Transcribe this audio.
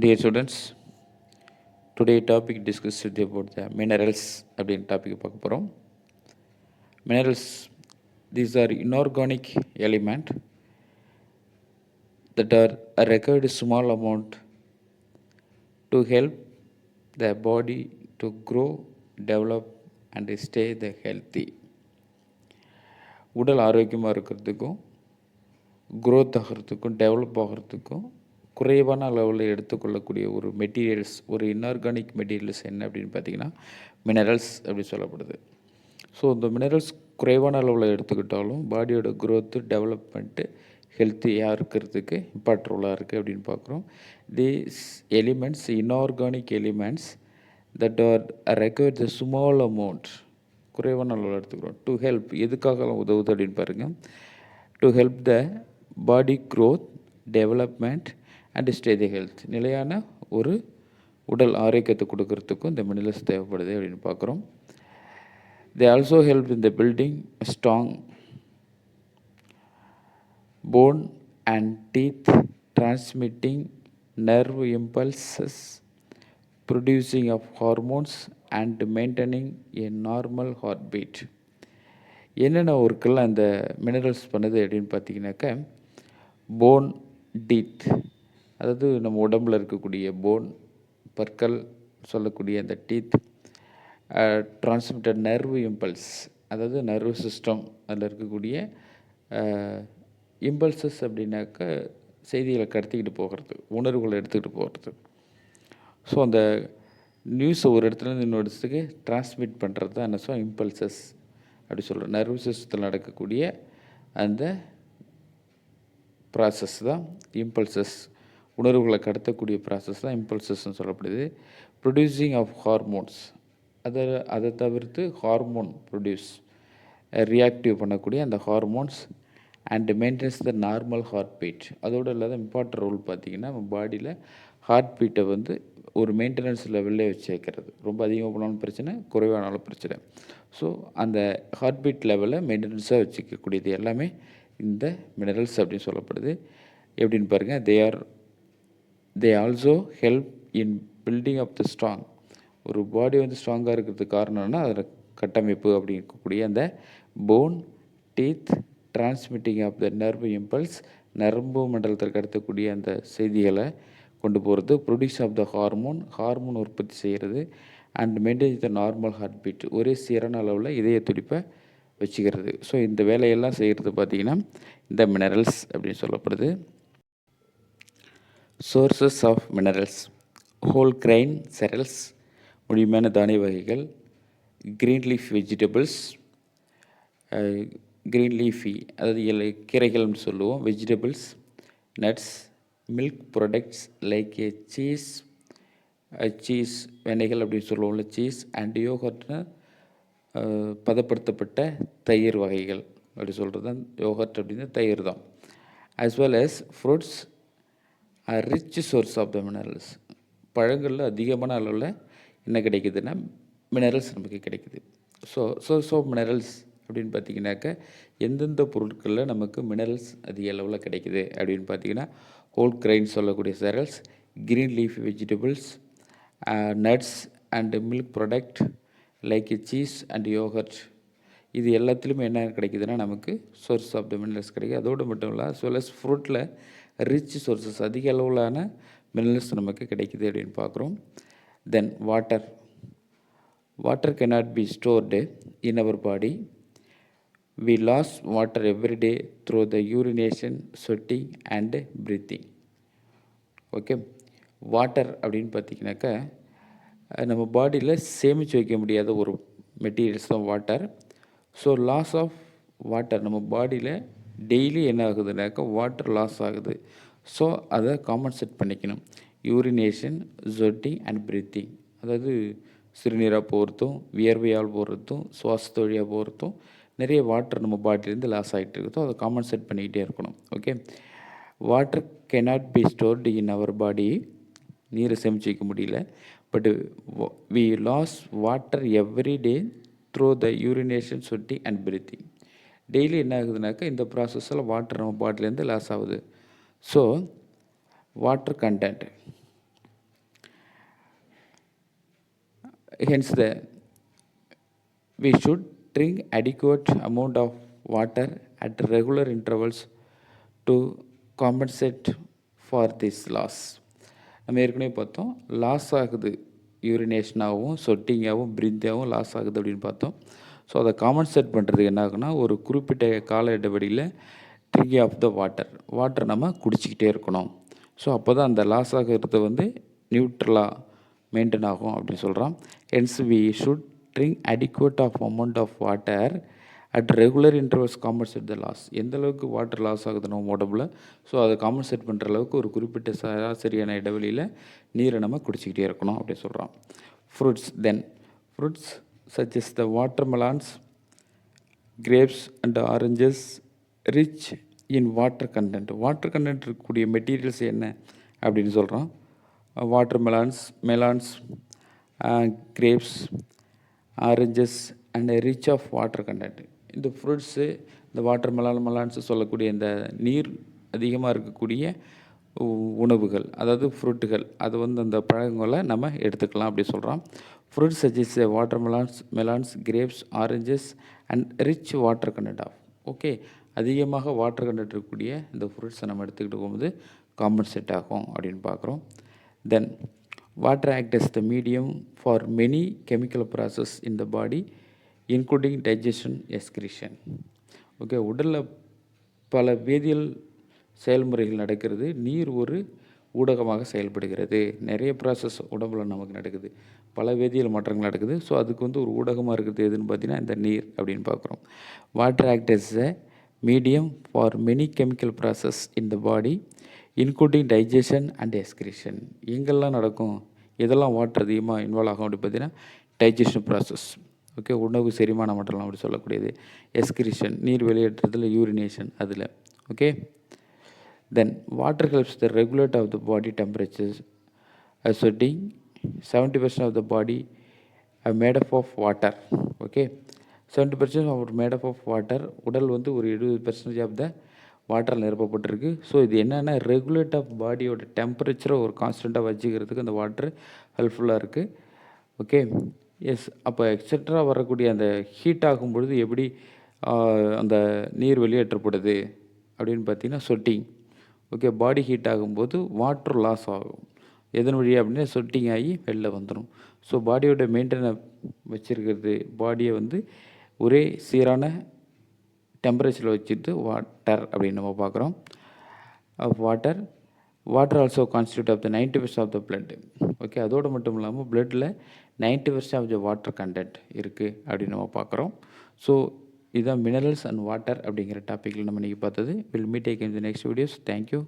Dear students, today topic discussed with you about the minerals அப்படின்ற topic பார்க்க போகிறோம். Minerals, these are inorganic element that are required small amount to help the body to grow, develop and stay the healthy. உடல் ஆரோக்கியமாக இருக்கிறதுக்கும் growth ஆகிறதுக்கும் develop ஆகிறதுக்கும் குறைவான அளவில் எடுத்துக்கொள்ளக்கூடிய ஒரு மெட்டீரியல்ஸ், ஒரு இன்ஆர்கானிக் மெட்டீரியல்ஸ் என்ன அப்படின்னு பார்த்தீங்கன்னா மினரல்ஸ் அப்படி சொல்லப்படுது. ஸோ இந்த மினரல்ஸ் குறைவான அளவில் எடுத்துக்கிட்டாலும் பாடியோட க்ரோத்து, டெவலப்மெண்ட்டு, ஹெல்த்தியாக இருக்கிறதுக்கு இம்பார்ட் ரோலாக இருக்குது அப்படின்னு பார்க்குறோம். These elements, inorganic elements that R required the small amount, குறைவான அளவில் எடுத்துக்கிறோம். டு ஹெல்ப், எதுக்காக உதவுது அப்படின்னு பாருங்கள். To help the body growth, development and stay the health, நிலையான ஒரு உடல் ஆரோக்கியத்தை கொடுக்கறதுக்கும் இந்த மினரல்ஸ் தேவைப்படுது அப்படின்னு பார்க்குறோம். They also help in the building strong bone and teeth, transmitting nerve impulses, producing of hormones and maintaining a normal heart beat. என்னென்ன ஒர்க்கெல்லாம் இந்த மினரல்ஸ் பண்ணுது அப்படின்னு பார்த்தீங்கன்னாக்கா, போன், டீத், அதாவது நம்ம உடம்பில் இருக்கக்கூடிய போன், பற்கள் சொல்லக்கூடிய அந்த டீத், டிரான்ஸ்மிட்டட் நர்வ் இம்பல்ஸ், அதாவது நர்வ் சிஸ்டம், அதில் இருக்கக்கூடிய இம்பல்சஸ் அப்படின்னாக்கா செய்திகளை கடத்திக்கிட்டு போகிறது, உணர்வுகளை எடுத்துக்கிட்டு போகிறது. ஸோ அந்த நியூஸை ஒரு இடத்துலேருந்து இன்னொரு இடத்துக்கு டிரான்ஸ்மிட் பண்ணுறது தான் என்ன சொல்ல இம்பல்சஸ் அப்படி சொல்கிறோம். நர்வ் சிஸ்டத்தில் நடக்கக்கூடிய அந்த ப்ராசஸ் தான் இம்பல்சஸ், உணர்வுகளை கடத்தக்கூடிய ப்ராசஸ் தான் இம்பல்சஸ்ன்னு சொல்லப்படுது. ப்ரொடியூசிங் ஆஃப் ஹார்மோன்ஸ், அதை தவிர்த்து ஹார்மோன் ப்ரொடியூஸ், ரியாக்டிவ் பண்ணக்கூடிய அந்த hormones and maintains the normal heart beat. அதோடு இல்லாத இம்பார்ட்டன்ட் ரோல் பார்த்திங்கன்னா நம்ம பாடியில் ஹார்ட் பீட்டை வந்து ஒரு மெயின்டெனன்ஸ் லெவல்லே வச்சு வைக்கிறது. ரொம்ப அதிகமாக போனாலும் பிரச்சனை, குறைவானாலும் பிரச்சனை. ஸோ அந்த ஹார்ட் பீட் லெவலில் மெயின்டெனன்ஸாக வச்சுக்கக்கூடியது எல்லாமே இந்த மினரல்ஸ் அப்படின்னு சொல்லப்படுது. எப்படின்னு பாருங்கள். தே also help in building up the strong. ஒரு பாடி வந்து ஸ்ட்ராங்காக இருக்கிறதுக்கு காரணம்னா அதில் கட்டமைப்பு அப்படி இருக்கக்கூடிய அந்த bone, teeth, transmitting of the nerve impulse, நரம்பு மண்டலத்தில் கடத்தக்கூடிய அந்த செய்திகளை கொண்டு போகிறது. ப்ரொடியூஸ் ஆஃப் த ஹார்மோன் உற்பத்தி செய்கிறது. And maintain the normal heart beat, ஒரே சீரான அளவில் இதய துடிப்பை வச்சுக்கிறது. ஸோ இந்த வேலையெல்லாம் செய்கிறது பார்த்திங்கன்னா இந்த மினரல்ஸ் அப்படின்னு சொல்லப்படுது. Sources of minerals: whole grain cereals, முழுமையான தானிய வகைகள், green leaf vegetables, green leafy அதாவது கீரைகள்னு சொல்லுவோம், vegetables, nuts, milk products like a cheese, வெண்ணெய்கள் அப்படின்னு சொல்லுவோம்ல, சீஸ் அண்ட் யோகர்ட்னு பதப்படுத்தப்பட்ட தயிர் வகைகள் அப்படி சொல்கிறது தான் யோகர்ட் அப்படின்னு தயிர் தான். as well as fruits are rich source of the minerals. பழங்களில் அதிகமான அளவில் என்ன கிடைக்குதுன்னா மினரல்ஸ் நமக்கு கிடைக்குது. ஸோ மினரல்ஸ் அப்படின்னு பார்த்திங்கனாக்கா எந்தெந்த பொருட்களில் நமக்கு மினரல்ஸ் அதிக அளவில் கிடைக்குது அப்படின்னு பார்த்திங்கன்னா ஹோல் கிரைன் சொல்லக்கூடிய cereals, green leaf vegetables, nuts and milk product like cheese and yogurt, இது எல்லாத்துலேயுமே என்ன கிடைக்குதுன்னா நமக்கு சோர்ஸ் ஆஃப் த மினரல்ஸ் கிடைக்குது. அதோடு மட்டும் இல்லை as well as ஃப்ரூட்டில் ரிச் சோர்ஸஸ், அதிக அளவிலான மினரல்ஸ் நமக்கு கிடைக்குது அப்படின்னு பார்க்குறோம். Then water cannot be stored in our body. We lose water every day through the urination, sweating and breathing. Okay, water அப்படின்னு பார்த்திங்கனாக்கா நம்ம பாடியில் சேமித்து வைக்க முடியாத ஒரு மெட்டீரியல்ஸ் தான் water. So loss of water, நம்ம பாடியில் டெய்லி என்ன ஆகுதுனாக்கா வாட்டர் லாஸ் ஆகுது. ஸோ அதை காம்பன்சேட் பண்ணிக்கணும். யூரினேஷன், ஸ்வெட்டிங் அண்ட் ப்ரீத்திங், அதாவது சிறுநீராக போகிறதும், வியர்வையால் போகிறதும், சுவாசத்து வழியாக போகிறதும் நிறைய வாட்டர் நம்ம பாடியிலேருந்து லாஸ் ஆகிட்டு இருக்குதோ அதை காம்பன்சேட் பண்ணிக்கிட்டே இருக்கணும். Okay, water cannot be stored in our body. நீரை சேமிச்சு வைக்க முடியல. But we lose water every day through the urination, sweating and breathing. Daily என்ன ஆகுதுனாக்கா இந்த ப்ராசஸில் வாட்டர் நம்ம பாடிலேருந்து லாஸ் ஆகுது. So water content, Hence, we should drink adequate amount of water at regular intervals to compensate for this loss. நம்ம ஏற்கனவே பார்த்தோம், loss ஆகுது யூரினேஷனாகவும் சொட்டிங்காகவும் பிரிந்தாகவும் loss ஆகுது அப்படின்னு பார்த்தோம். ஸோ அதை காம்பன்சேட் பண்ணுறதுக்கு என்ன ஆகுனா, ஒரு குறிப்பிட்ட கால இடைவெளியில் ட்ரிங்கிங் ஆஃப் த வாட்டர் நம்ம குடிச்சிக்கிட்டே இருக்கணும். ஸோ அப்போ தான் அந்த லாஸ் ஆகிறது வந்து நியூட்ரலாக மெயின்டைன் ஆகும் அப்படின்னு சொல்கிறோம். Hence we should drink adequate of amount of water at regular intervals compensate the loss. எந்த அளவுக்கு வாட்டர் லாஸ் ஆகுது நம்ம உடம்புல, ஸோ அதை காம்பன்சேட் பண்ணுற அளவுக்கு ஒரு குறிப்பிட்ட சராசரியான இடைவெளியில் நீரை நம்ம குடிச்சிக்கிட்டே இருக்கணும் அப்படின்னு சொல்கிறோம். Fruits such as watermelons, grapes and oranges rich in water content. Water content இருக்கக்கூடிய மெட்டீரியல்ஸ் என்ன அப்படின்னு சொல்கிறோம். Melons, grapes, oranges and rich of water content. இந்த ஃப்ரூட்ஸு, இந்த மெலான்ஸ் சொல்லக்கூடிய இந்த நீர் அதிகமாக இருக்கக்கூடிய உணவுகள், அதாவது ஃப்ரூட்டுகள், அது வந்து அந்த பழங்களை நம்ம எடுத்துக்கலாம் அப்படி சொல்கிறோம். Fruits such as melons, grapes, oranges and rich water content of. Okay, அதிகமாக வாட்டர் கண்டென்ட் இருக்கக்கூடிய இந்த ஃப்ரூட்ஸை நம்ம எடுத்துக்கிட்டு போகும்போது காம்பன்சேட் ஆகும் அப்படின்னு பார்க்குறோம். Then water act as the medium for many chemical process in the body including digestion, excretion. Okay, உடலில் பல வேதியியல் செயல்முறைகள் நடக்கிறது. நீர் ஒரு ஊடகமாக செயல்படுகிறது. நிறைய ப்ராசஸ் உடம்புல நமக்கு நடக்குது, பல வேதியியல் மாற்றங்கள் நடக்குது. ஸோ அதுக்கு வந்து ஒரு ஊடகமாக இருக்கிறது எதுன்னு பார்த்தீங்கன்னா இந்த நீர் அப்படின்னு பார்க்குறோம். Water act as a medium for many chemical process in the body including digestion and excretion. எங்கெல்லாம் நடக்கும், எதெல்லாம் வாட்டர் அதிகமாக இன்வால்வ் ஆகும் அப்படி பார்த்தீங்கன்னா டைஜஷன் ப்ராசஸ், ஓகே, உணவு செரிமானம் மட்டலாம் அப்படி சொல்லக்கூடியது. எக்ஸ்கிரீஷன், நீர் வெளியேற்றத்தில் யூரினேஷன் அதில். Okay, then water helps the regulate of the body temperatures. Sweating 70% of the body made up of water. Okay, 70% of made up of water. உடல் வந்து ஒரு 70% ஆஃப் த வாட்டரில் நிரப்பப்பட்டிருக்கு. ஸோ இது என்னென்னா ரெகுலேட் ஆஃப் பாடியோட டெம்பரேச்சரை ஒரு கான்ஸ்டண்ட்டாக வச்சுக்கிறதுக்கு அந்த வாட்டர் ஹெல்ப்ஃபுல்லாக இருக்குது. Okay, S. அப்போ எக்ஸட்ரா வரக்கூடிய அந்த ஹீட் ஆகும் பொழுது எப்படி அந்த நீர் வெளியேற்றப்படுது அப்படின்னு பார்த்தீங்கன்னா சொட்டிங். ஓகே, பாடி ஹீட் ஆகும்போது வாட்டர் லாஸ் ஆகும். எதன் வழியாக அப்படின்னா சொட்டிங் ஆகி வெளில வந்துடும். ஸோ பாடியோட மெயின்டைனை வச்சுருக்கிறது, பாடியை வந்து ஒரே சீரான டெம்பரேச்சரில் வச்சுட்டு வாட்டர் அப்படின்னு நம்ம பார்க்குறோம். Water also constitute of the 90% of the blood. Okay, அதோடு மட்டும் இல்லாமல் பிளட்டில் 90% ஆஃப் த வாட்டர் கண்டென்ட் இருக்குது அப்படின்னு நம்ம பார்க்குறோம். ஸோ இதுதான் மினரல்ஸ் அண்ட் வாட்டர் அப்படிங்கிற டாப்பிக்கில் நம்ம இன்றைக்கி பார்த்தது. Will meet again in the next videos. Thank you.